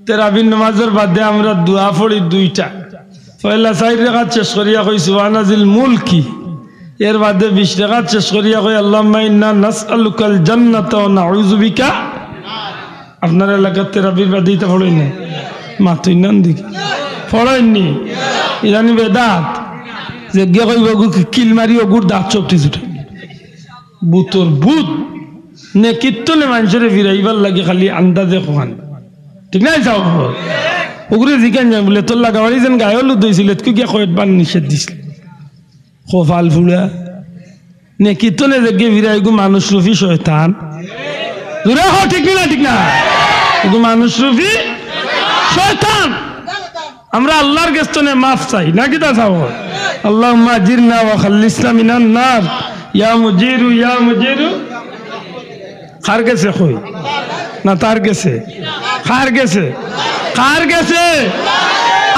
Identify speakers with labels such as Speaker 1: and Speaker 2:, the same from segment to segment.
Speaker 1: তেরাবির নামাজের বাদে আমরা দোয়া পড়ি দুইটা পয়লা 4 রাকাত শেষ করিয়া কই সুবহানাজিল মুলকি এর বাদে 20 রাকাত শেষ করিয়া কই আল্লাহুম্মা ইন্না নাসআলুকাল জান্নাতা ওয়া নাউযু বিকা আপনার এলাকার তেরাবির বাদে এটা পড়ই না মাতুই নান দিকে পড়াইনি ইরানি বেদাত যে গে কইব কিল মারি ওগুর দাঁত চপটি ছুটে বুতর বুত নে কিত্তনে মানুষের ফিরাইবার লাগে খালি আন্দাজে খান ঠিক নাই যাও ওগুলো জিজ্ঞান যায় বলে তোর লাগাবাড়ি যেন গায়ে হলুদ হয়েছিল তুই গিয়ে কয়েকবার নিষেধ দিছিল খোফাল ফুলা নে কিত্তনে যে গে ফিরাই গু মানুষ রুফি শয়তান ঠিক না ঠিক না মানুষ রুফি শয়তান আমরা আল্লাহর কাছে মাফ চাই না কি তা চাও আল্লাহুম্মা আজিরনা ওয়া খাল্লিসনা মিনান নার ইয়া মুজিরু খার গেছে কই না তার গেছে খার গেছে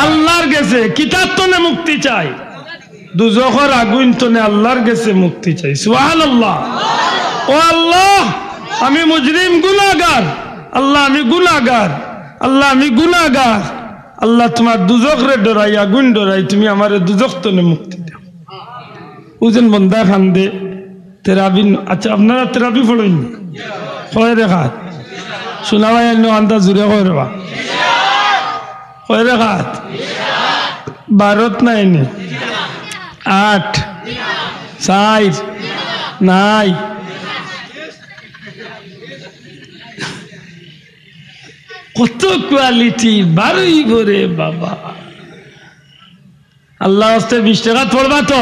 Speaker 1: আল্লাহর গেছে কিতাব তনে মুক্তি চাই দুজখের আগুন তনে আল্লাহর গেছে মুক্তি চাই সুবহানাল্লাহ ও আল্লাহ আমি মুজরিম গুনাহগার আল্লাহ আমি গুনাহগার আল্লাহ আমি গুনাহগার আল্লাহ তোমার দুজখরে ডরাই আগুন ডরাই তুমি আমারে দুজখ তনে মুক্তি দাও উজন বন্দা খান দে তেরাবি আচ্ছা আপনারা তেরাবি পড়েন কয় রেখাত শোনাবাই আন্দা জুড়ে কয় রেবা কয় রেখাত 12 নাই নি 8 4 নাই কত কোয়ালিটি বারোই ভরে বাবা আল্লাহ হস্তে 20 টাকা পড়বা তো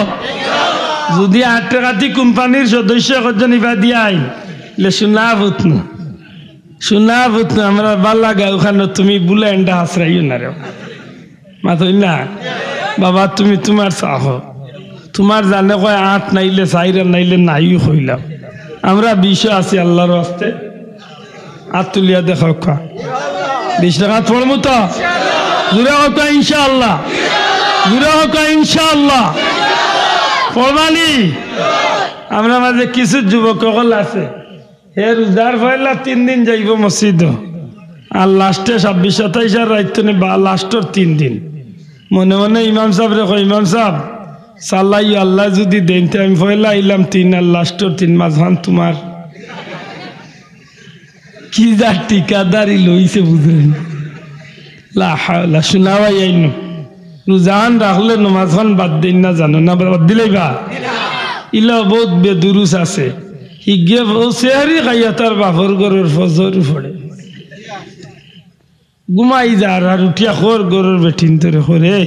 Speaker 1: যদি 8 টাকাতি কোম্পানির সদস্য একজন ইবা দিয়াই লে শোনা ভূত না আমরা ভাল লাগা ওখানে তুমি বুলে এন্ডা হাসরাইও না রে মাথই না বাবা তুমি তোমার চাহ তোমার জানে কয় 8 নাইলে 4 নাইলে নাইও হইলাম আমরা 20 আছি আল্লাহর হস্তে হাত তুলিয়া দেখাও 20 টাকা পড়মু তো জুড়ে হোক ইনশাআল্লাহ পড়বানি আমরা মাঝে কিছু যুবক সকল আছে হে রোজার পয়লা 3 দিন যাইব মসজিদ আর লাস্টে 26-27 আর রাইত বা লাস্টর 3 দিন মনে মনে ইমাম সাহেব রে ইমাম সাহেব সাল্লাই আল্লাহ যদি দেন আমি পয়লা আইলাম 3 আর লাস্টর 3 মাঝখান তোমার কি যা ঠিকাদারি লইছে বুঝলেন লা হাওলা শোনাওয়াই আইনো রোজান রাখলে নমাজখান বাদ দিন না জানো না বাদ দিলেই বা ইলা বহুত বেদুরুস আছে হিগে সেহারি খাইয়া তার বাপর গরুর ফজর পড়ে ঘুমাই যার আর উঠিয়া খোর গরুর বেঠিন তোরে খোরে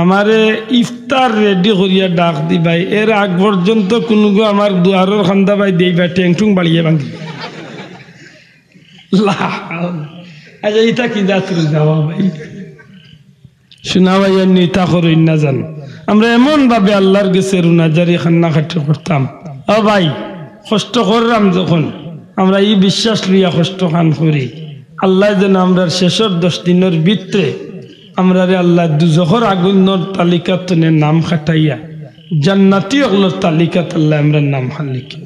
Speaker 1: আমারে ইফতার রেডি করিয়া ডাক দিবাই এর আগ পর্যন্ত কোনো আমার দুয়ারের খান্দা বাই দিবা টেংটুং বাড়িয়ে ভাঙি আচ্ছা এটা কি যাত্র যাওয়া ভাই শোনা ভাই এমনি তা করই না জান আমরা এমন ভাবে আল্লাহর গেছে রুনাজারি খান্না খাটি করতাম ও ভাই কষ্ট করলাম যখন আমরা এই বিশ্বাস লইয়া কষ্ট খান করি আল্লাহ যেন আমরা শেষের 10 দিনের ভিতরে আমরা আল্লাহ দুজখর আগুনের তালিকাত নাম খাটাইয়া জান্নাতি ওগুলোর তালিকাত আল্লাহ আমরা নাম লিখি